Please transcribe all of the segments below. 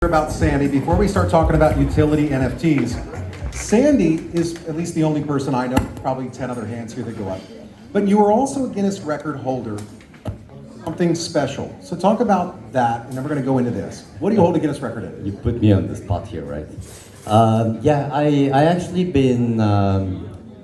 About Sandi, before we start talking about utility NFTs, Sandi is at least the only person I know, probably 10 other hands here that go up. But you are also a Guinness record holder, something special. So talk about that, and then we're going to go into this. What do you hold a Guinness record in? You put me on the spot here, right? I actually been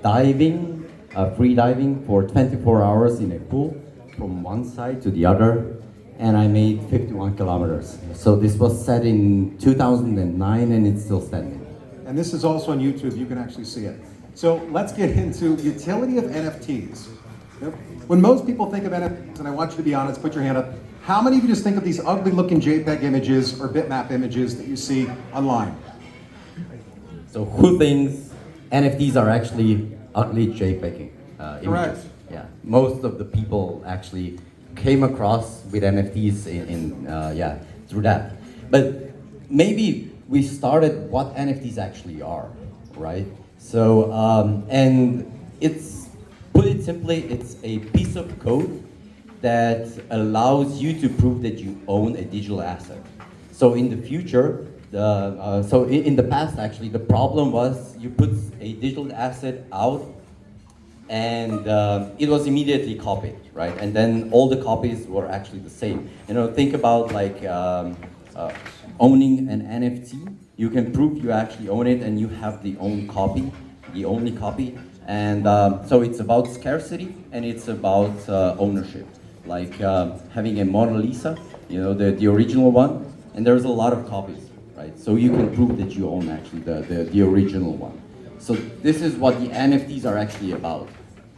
diving, free diving for 24 hours in a pool from one side to the other, and I made 51 kilometers. So this was set in 2009 and it's still standing. And this is also on YouTube, you can actually see it. So let's get into utility of NFTs. When most people think of NFTs, and I want you to be honest, put your hand up, how many of you just think of these ugly looking JPEG images or bitmap images that you see online? So who thinks NFTs are actually ugly JPEG Correct. images? Yeah, most of the people actually came across with NFTs through that. But maybe we started what NFTs actually are, right? So, and it's, put it simply, it's a piece of code that allows you to prove that you own a digital asset. So in the future, in the past actually, the problem was you put a digital asset out and it was immediately copied, right? And then all the copies were actually the same. You know, think about like owning an NFT. You can prove you actually own it and you have the only copy. And so it's about scarcity and it's about ownership. Like having a Mona Lisa, you know, the original one, and there's a lot of copies, right? So you can prove that you own actually the original one. So this is what the NFTs are actually about,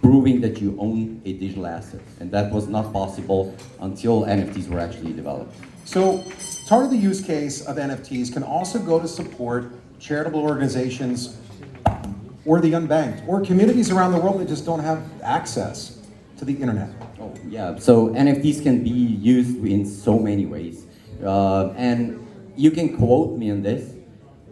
proving that you own a digital asset. And that was not possible until NFTs were actually developed. So part of the use case of NFTs can also go to support charitable organizations or the unbanked or communities around the world that just don't have access to the internet. Oh, yeah, so NFTs can be used in so many ways. And you can quote me on this.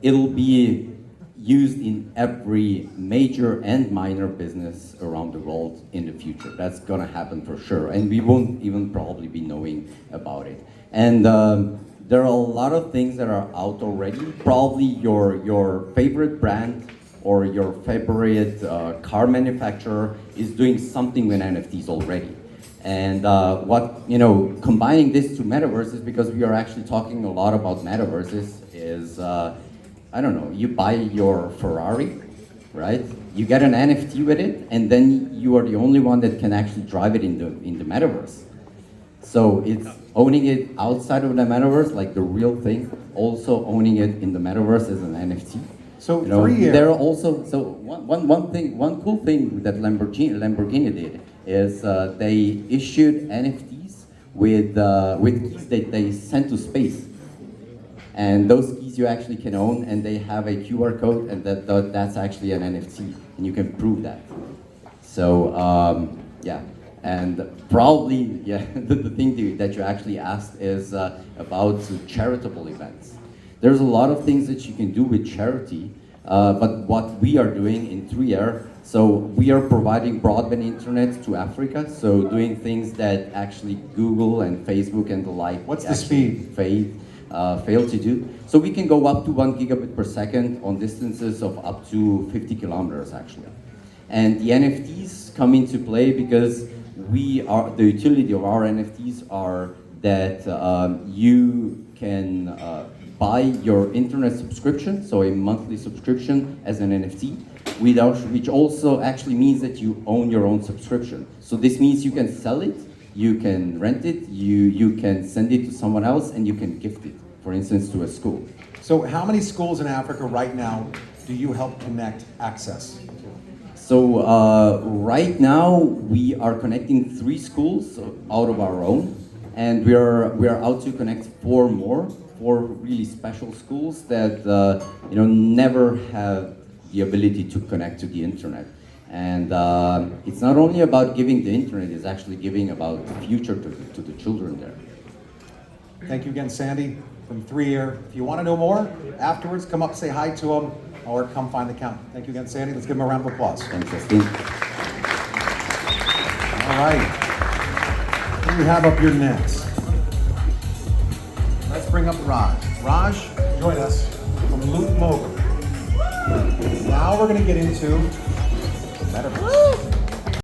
It'll be used in every major and minor business around the world in the future. That's gonna happen for sure. And we won't even probably be knowing about it. And there are a lot of things that are out already. Probably your favorite brand or your favorite car manufacturer is doing something with NFTs already. And combining this to metaverses, because we are actually talking a lot about metaverses, is I don't know, you buy your Ferrari, right? You get an NFT with it, and then you are the only one that can actually drive it in the metaverse. So it's owning it outside of the metaverse, like the real thing, also owning it in the metaverse as an NFT. So you know, there are also, so one cool thing that Lamborghini did is they issued NFTs with keys that they sent to space. And those keys you actually can own, and they have a QR code, and that's actually an NFT, and you can prove that. So yeah, and probably the thing that you actually asked is about charitable events. There's a lot of things that you can do with charity, but what we are doing in 3R, so we are providing broadband internet to Africa, so doing things that actually Google and Facebook and the like. What's the speed? Fail to do. So we can go up to 1 gigabit per second on distances of up to 50 kilometers actually. And the NFTs come into play because the utility of our NFTs are that you can buy your internet subscription, so a monthly subscription as an NFT, which also actually means that you own your own subscription. So this means you can sell it, you can rent it, you can send it to someone else, and you can gift it, for instance, to a school. So how many schools in Africa right now do you help connect access? So right now we are connecting 3 schools out of our own, and we are out to connect 4 more, 4 really special schools that never have the ability to connect to the internet. And it's not only about giving the internet, it's actually giving about the future to the children there. Thank you again, Sandi, from 3R. If you want to know more, afterwards, come up, say hi to them, or come find the count. Thank you again, Sandi. Let's give him a round of applause. Thanks, Justin. All right. What do we have up here next? Let's bring up Raj. Raj, join us from Loot Mogul. Now we're going to get into Metaverse.